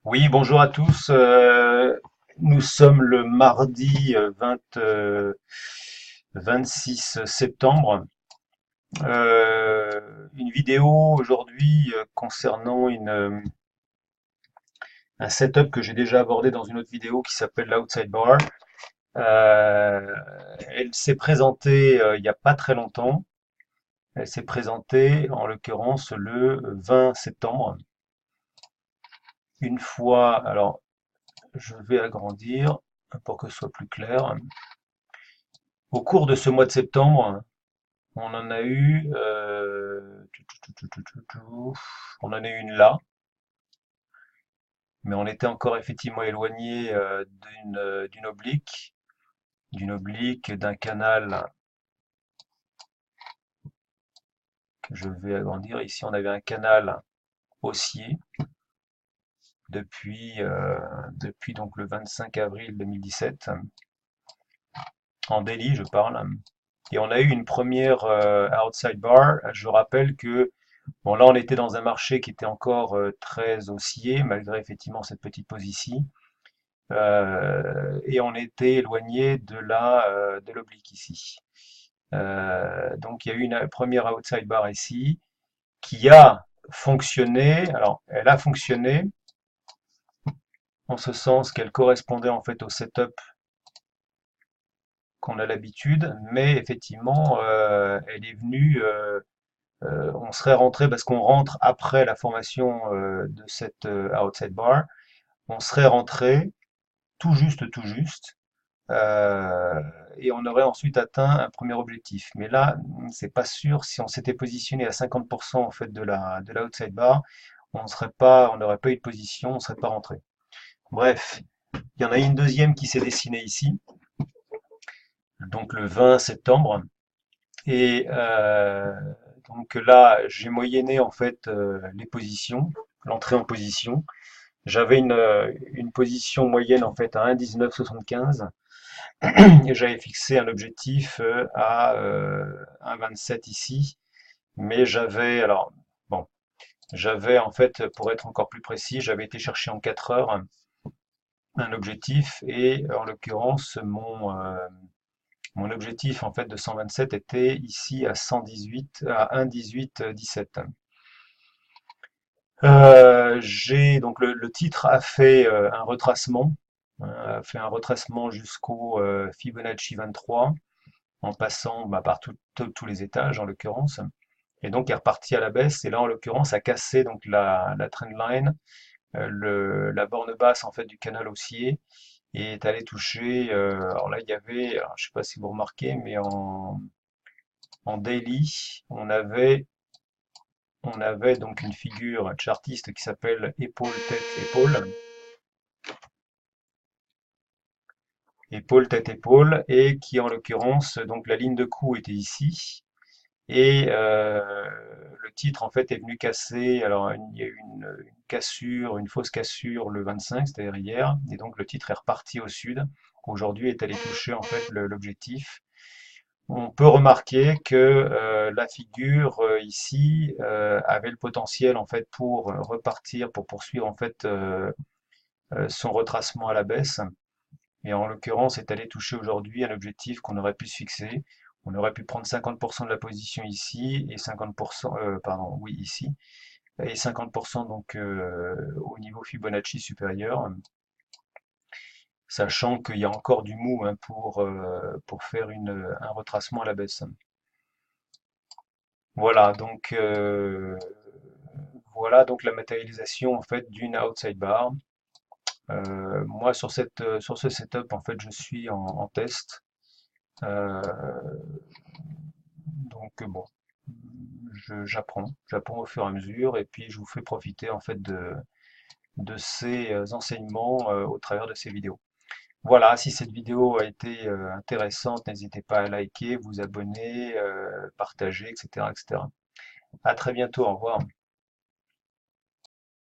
Oui, bonjour à tous. Nous sommes le mardi 26 septembre. Une vidéo aujourd'hui concernant un setup que j'ai déjà abordé dans une autre vidéo qui s'appelle l'Outside Bar. Euh, Elle s'est présentée il n'y a pas très longtemps. Elle s'est présentée en l'occurrence le 20 septembre. Une fois, alors je vais agrandir pour que ce soit plus clair. Au cours de ce mois de septembre, on en a eu, on en a eu une là, mais on était encore effectivement éloigné d'une oblique, d'un canal que je vais agrandir. Ici, on avait un canal haussier depuis donc le 25 avril 2017, en Delhi, je parle. Et on a eu une première outside bar. Je rappelle que bon, là, on était dans un marché qui était encore très haussier, malgré effectivement cette petite position. Et on était éloigné de l'oblique ici. Donc, il y a eu une première outside bar ici qui a fonctionné. Alors, elle a fonctionné en ce sens qu'elle correspondait en fait au setup qu'on a l'habitude, mais effectivement, elle est venue. On serait rentré parce qu'on rentre après la formation de cette outside bar. On serait rentré tout juste, euh, et on aurait ensuite atteint un premier objectif. Mais là, c'est pas sûr. Si on s'était positionné à 50% en fait de la outside bar, on n'aurait pas eu de position, on serait pas rentré. Bref, il y en a une deuxième qui s'est dessinée ici, donc le 20 septembre. Et donc là, j'ai moyenné en fait les positions, l'entrée en position. J'avais une position moyenne en fait à 1,1975 et j'avais fixé un objectif à 1,27 ici. Mais bon, j'avais en fait, pour être encore plus précis, j'avais été chercher en 4 heures un objectif et en l'occurrence, mon objectif en fait de 127 était ici à 118, à 1,1817. J'ai donc le titre a fait un retracement, a fait un retracement jusqu'au Fibonacci 23 en passant par tous les étages en l'occurrence, et donc est reparti à la baisse. Et là en l'occurrence a cassé donc la trendline, la borne basse en fait du canal haussier et est allé toucher. Alors là il y avait, alors, je sais pas si vous remarquez, mais en daily on avait donc une figure chartiste qui s'appelle épaule, tête, épaule, épaule, tête, épaule, et qui en l'occurrence, donc la ligne de cou était ici, et le titre en fait est venu casser, alors il y a eu une cassure, une fausse cassure le 25, c'est-à-dire hier, et donc le titre est reparti au sud, aujourd'hui est allé toucher en fait l'objectif. On peut remarquer que la figure ici avait le potentiel en fait pour repartir, pour poursuivre en fait son retracement à la baisse. Et en l'occurrence, est allé toucher aujourd'hui un objectif qu'on aurait pu se fixer. On aurait pu prendre 50% de la position ici et 50%, pardon, oui ici, et 50% donc au niveau Fibonacci supérieur, sachant qu'il y a encore du mou hein, pour faire un retracement à la baisse. Voilà, voilà donc la matérialisation en fait d'une outside bar. Moi sur ce setup en fait je suis en test. Euh, donc bon, j'apprends au fur et à mesure et puis je vous fais profiter en fait de ces enseignements au travers de ces vidéos. Voilà, si cette vidéo a été intéressante, n'hésitez pas à liker, vous abonner, partager, etc., etc. À très bientôt, au revoir.